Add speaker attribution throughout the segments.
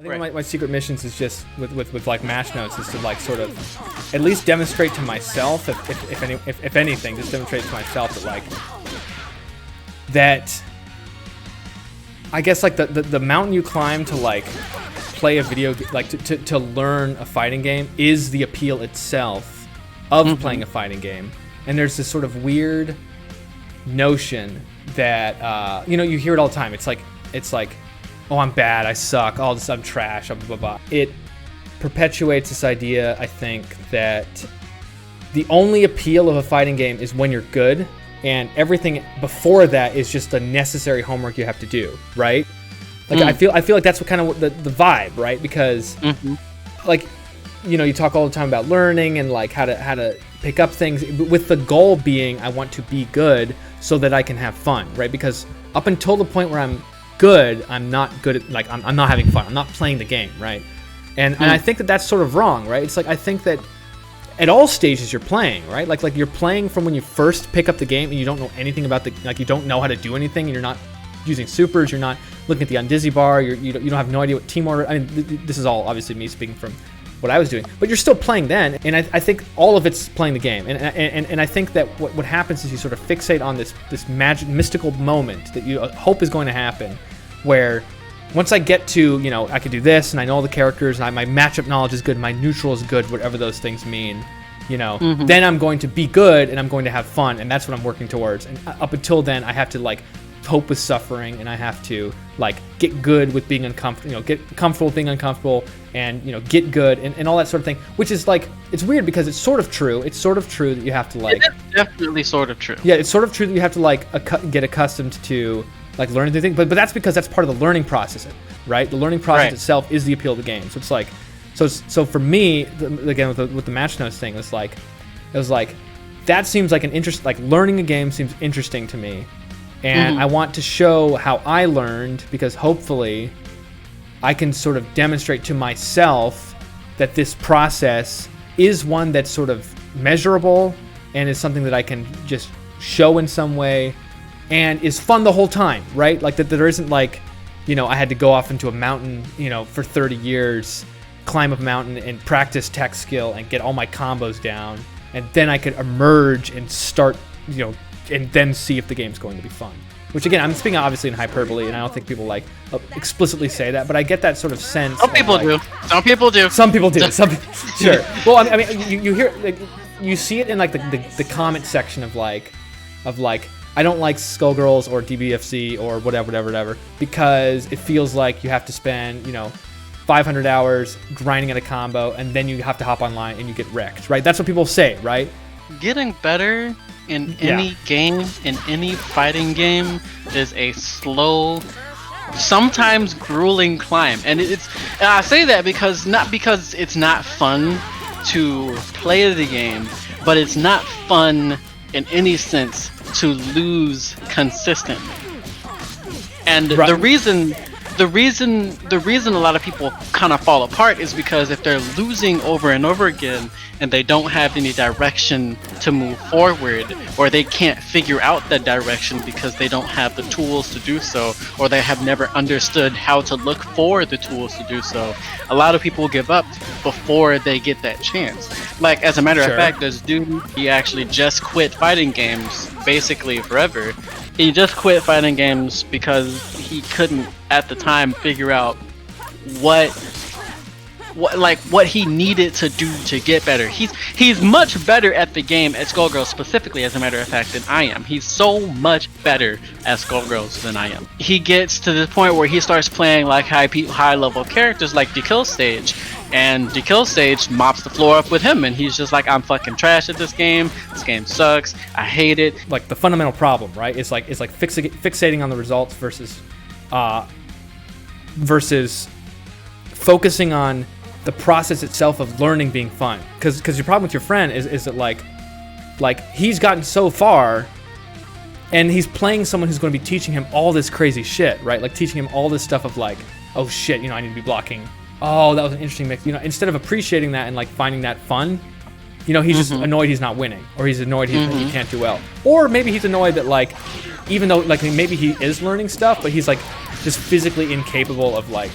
Speaker 1: I think my secret missions is just with like MatchNotes is to like sort of at least demonstrate to myself, if anything, just demonstrate to myself that like that I guess like the mountain you climb to like play a video like to learn a fighting game is the appeal itself of playing a fighting game. And there's this sort of weird notion that you hear it all the time. It's like oh, I'm bad, I suck, all this, I'm trash, blah, blah, blah. It perpetuates this idea, I think, that the only appeal of a fighting game is when you're good, and everything before that is just the necessary homework you have to do, right? Like I feel like that's what kind of the vibe, right? Because like you talk all the time about learning and like how to pick up things with the goal being I want to be good so that I can have fun, right? Because up until the point where I'm good, I'm not good at like I'm not having fun. I'm not playing the game, right? And I think that's sort of wrong, right? It's like I think that at all stages you're playing, right? Like you're playing from when you first pick up the game and you don't know anything about you don't know how to do anything, and you're not using supers, you're not looking at the undizzy bar, you don't have no idea what team order. I mean, this is all obviously me speaking from what I was doing, but you're still playing then, and I think all of it's playing the game, and I think that what happens is you sort of fixate on this magic mystical moment that you hope is going to happen, where once I get to I could do this and I know all the characters and my matchup knowledge is good, my neutral is good, whatever those things mean, then I'm going to be good and I'm going to have fun, and that's what I'm working towards. And up until then, I have to like cope with suffering, and I have to like get good with being uncomfortable, get comfortable with being uncomfortable, and get good and all that sort of thing, which is like, it's weird because it's sort of true that you have to like,
Speaker 2: it's definitely sort of true.
Speaker 1: Yeah, it's sort of true that you have to like get accousmed to like learning the thing, but that's because that's part of the learning process, right? The learning process itself is the appeal of the game. So it's like, so for me, again with the MatchNotes thing, it was like that seems like an interest, like learning a game seems interesting to me. And I want to show how I learned, because hopefully I can sort of demonstrate to myself that this process is one that's sort of measurable and is something that I can just show in some way and is fun the whole time, right? Like that there isn't like, I had to go off into a mountain, for 30 years, climb up a mountain and practice tech skill and get all my combos down. And then I could emerge and start, and then see if the game's going to be fun. Which again, I'm speaking obviously in hyperbole, and I don't think people like explicitly say that, but I get that sort of sense.
Speaker 2: Some people do. Some people do.
Speaker 1: Sure. Well, I mean, you hear, like, you see it in like the comment section of like, I don't like Skullgirls or DBFC or whatever, because it feels like you have to spend 500 hours grinding at a combo, and then you have to hop online and you get wrecked, right? That's what people say, right?
Speaker 2: Getting better in any game, in any fighting game, is a slow, sometimes grueling climb. And I say that not because it's not fun to play the game, but it's not fun in any sense to lose consistently. And the reason a lot of people kind of fall apart is because if they're losing over and over again and they don't have any direction to move forward, or they can't figure out the direction because they don't have the tools to do so, or they have never understood how to look for the tools to do so, a lot of people give up before they get that chance. Like, as a matter of fact, this dude, he actually just quit fighting games basically forever. He just quit fighting games because he couldn't at the time figure out what he needed to do to get better. He's much better at the game at Skullgirls specifically, as a matter of fact, than I am. He's so much better at Skullgirls than I am. He gets to the point where he starts playing like high level characters like Dekill Stage, and Dekill Stage mops the floor up with him, and he's just like, I'm fucking trash at this game. This game sucks. I hate it.
Speaker 1: Like the fundamental problem, right? It's like fixating on the results versus focusing on the process itself of learning being fun. Because your problem with your friend is that like he's gotten so far, and he's playing someone who's going to be teaching him all this crazy shit, right? Like teaching him all this stuff of like, oh shit, I need to be blocking. Oh, that was an interesting mix. Instead of appreciating that and like finding that fun, he's just annoyed he's not winning, or he's annoyed he can't do well, or maybe he's annoyed that like, even though like maybe he is learning stuff, but he's like just physically incapable of like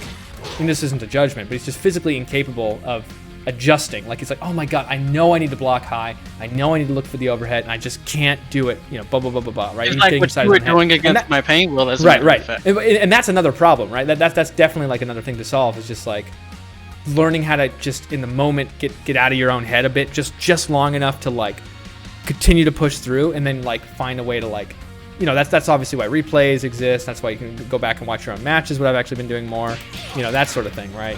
Speaker 1: and this isn't a judgment, but he's just physically incapable of adjusting. Like he's like, oh my god, I know I need to block high, I know I need to look for the overhead, and I just can't do it. Blah blah blah blah blah. Right?
Speaker 2: It's like what you were doing against my pain wheel.
Speaker 1: Right. And that's another problem, right? That's definitely like another thing to solve. Is just like learning how to just in the moment get out of your own head a bit, just long enough to like continue to push through, and then like find a way to like, that's obviously why replays exist. That's why you can go back and watch your own matches. What I've actually been doing more, that sort of thing, right?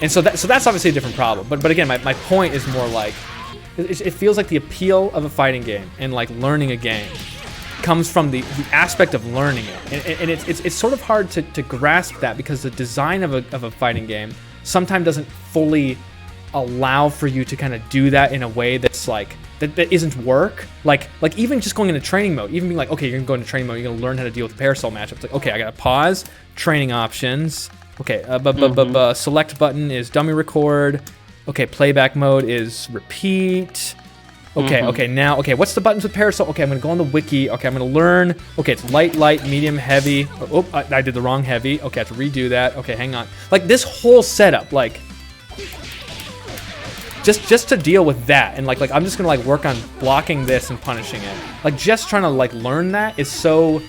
Speaker 1: And so that's obviously a different problem. But again, my point is more like it feels like the appeal of a fighting game and like learning a game comes from the aspect of learning it, and it's sort of hard to grasp that, because the design of a fighting game sometimes doesn't fully allow for you to kind of do that in a way that's like that isn't work. Like even just going into training mode, even being like, okay, you're gonna go into training mode, you're gonna learn how to deal with parasol matchups. Like, okay, I gotta pause, training options. Okay, select button is dummy record. Okay, playback mode is repeat. Okay, now, what's the buttons with parasol? Okay, I'm gonna go on the wiki. Okay, I'm gonna learn. Okay, it's light, medium, heavy. Oh, I did the wrong heavy. Okay, I have to redo that. Okay, hang on. Like this whole setup, like just to deal with that, and like I'm just gonna like work on blocking this and punishing it. Like just trying to like learn that is so.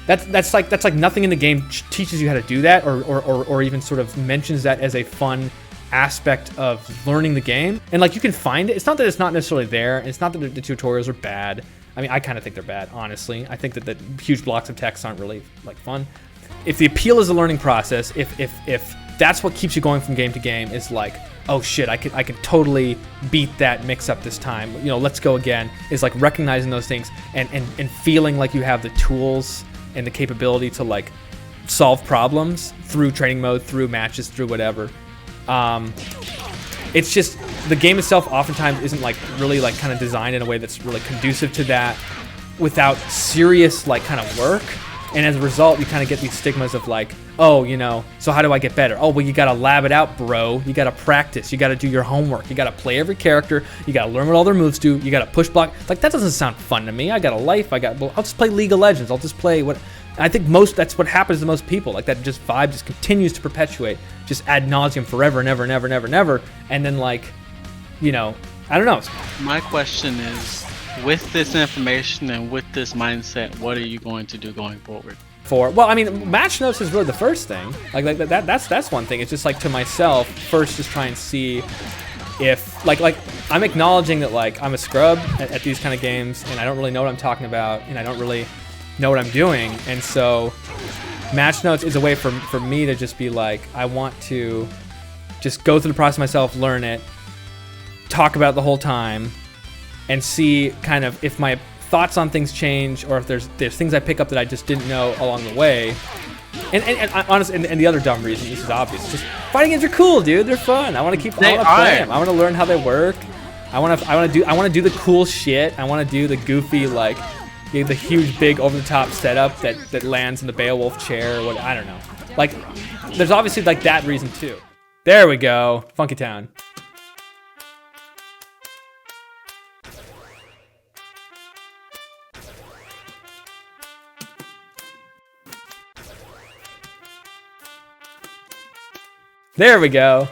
Speaker 1: That's like nothing in the game teaches you how to do that, or even sort of mentions that as a fun aspect of learning the game. And like you can find it. It's not that it's not necessarily there. It's not that the tutorials are bad. I mean, I kind of think they're bad, honestly. I think that the huge blocks of text aren't really like fun. If the appeal is the learning process, if that's what keeps you going from game to game, is like, oh shit, I can totally beat that mix up this time. Let's go again. Is like recognizing those things and feeling like you have the tools and the capability to like solve problems through training mode, through matches, through whatever. It's just the game itself oftentimes isn't like really like kind of designed in a way that's really conducive to that without serious like kind of work. And as a result, you kind of get these stigmas of like, oh, so how do I get better? Oh, well, you got to lab it out, bro. You got to practice. You got to do your homework. You got to play every character. You got to learn what all their moves do. You got to push block. Like, that doesn't sound fun to me. I got a life. I'll just play League of Legends. I'll just play what. I think that's what happens to most people. Like, that just vibe just continues to perpetuate, just ad nauseum forever and ever and ever and ever and ever. And then, like, I don't know.
Speaker 2: My question is, with this information and with this mindset, what are you going to do going forward?
Speaker 1: Well, I mean, MatchNotes is really the first thing. Like that's one thing. It's just like to myself first, just try and see if like I'm acknowledging that like I'm a scrub at these kind of games, and I don't really know what I'm talking about, and I don't really know what I'm doing, and so MatchNotes is a way for me to just be like, I want to just go through the process myself, learn it, talk about it the whole time, and see kind of if my thoughts on things change, or if there's things I pick up that I just didn't know along the way. And honestly, and the other dumb reason, this is obvious, just fighting games are cool, dude. They're fun. I want to play them. I want to learn how they work. I want to do the cool shit. I want to do the goofy, like the huge big over the top setup that lands in the Beowulf chair or what, I don't know. Like there's obviously like that reason too. There we go. Funky Town. There we go.